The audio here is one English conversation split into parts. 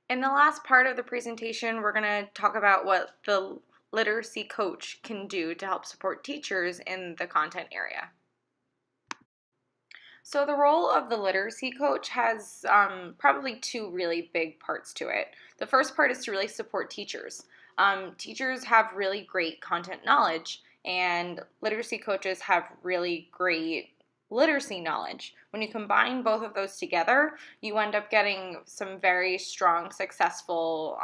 In the last part of the presentation, we're going to talk about what the literacy coach can do to help support teachers in the content area. So the role of the literacy coach has probably two really big parts to it. The first part is to really support teachers. Teachers have really great content knowledge, and literacy coaches have really great literacy knowledge. When you combine both of those together, you end up getting some very strong, successful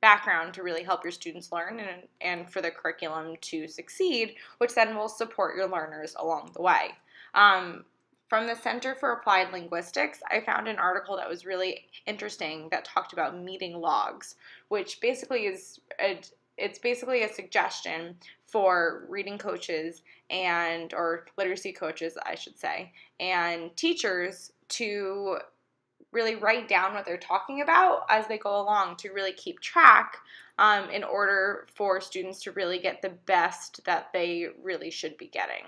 background to really help your students learn and for the curriculum to succeed, which then will support your learners along the way. From the Center for Applied Linguistics, I found an article that was really interesting that talked about meeting logs, which basically it's basically a suggestion for reading coaches or literacy coaches, I should say, and teachers to really write down what they're talking about as they go along to really keep track in order for students to really get the best that they really should be getting.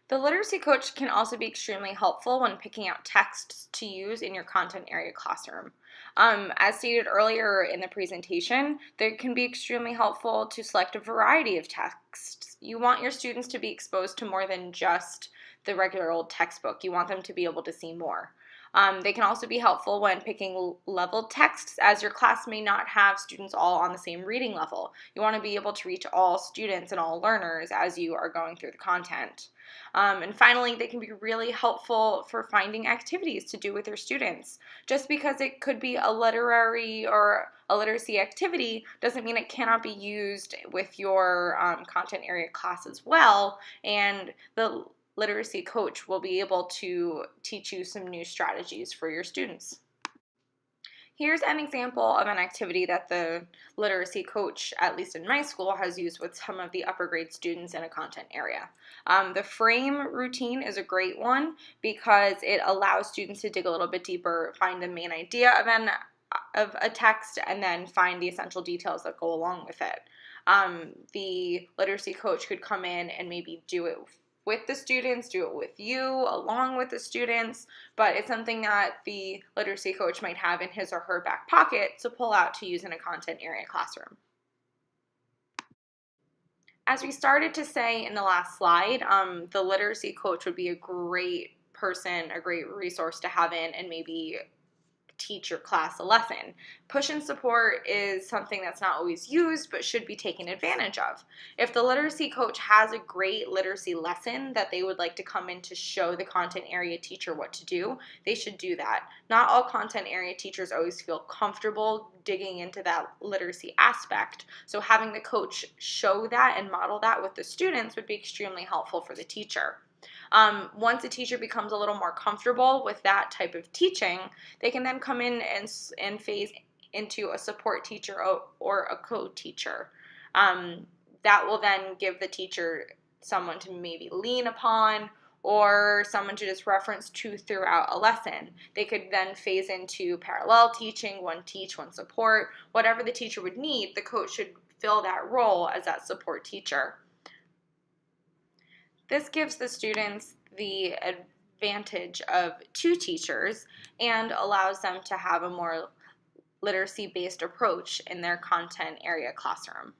The literacy coach can also be extremely helpful when picking out texts to use in your content area classroom. As stated earlier in the presentation, they can be extremely helpful to select a variety of texts. You want your students to be exposed to more than just the regular old textbook. You want them to be able to see more. They can also be helpful when picking leveled texts, as your class may not have students all on the same reading level. You want to be able to reach all students and all learners as you are going through the content. And finally, they can be really helpful for finding activities to do with your students. Just because it could be a literary or a literacy activity doesn't mean it cannot be used with your content area class as well, and the literacy coach will be able to teach you some new strategies for your students. Here's an example of an activity that the literacy coach, at least in my school, has used with some of the upper grade students in a content area. The frame routine is a great one because it allows students to dig a little bit deeper, find the main idea of a text, and then find the essential details that go along with it. The literacy coach could come in and maybe do it with the students, do it with you, along with the students, but it's something that the literacy coach might have in his or her back pocket to pull out to use in a content area classroom. As we started to say in the last slide, the literacy coach would be a great person, a great resource to have in and maybe teach your class a lesson. Push and support is something that's not always used but should be taken advantage of. If the literacy coach has a great literacy lesson that they would like to come in to show the content area teacher what to do, they should do that. Not all content area teachers always feel comfortable digging into that literacy aspect, so having the coach show that and model that with the students would be extremely helpful for the teacher. Once a teacher becomes a little more comfortable with that type of teaching, they can then come in and phase into a support teacher or a co-teacher. That will then give the teacher someone to maybe lean upon or someone to just reference to throughout a lesson. They could then phase into parallel teaching, one teach, one support. Whatever the teacher would need, the coach should fill that role as that support teacher. This gives the students the advantage of two teachers and allows them to have a more literacy-based approach in their content area classroom.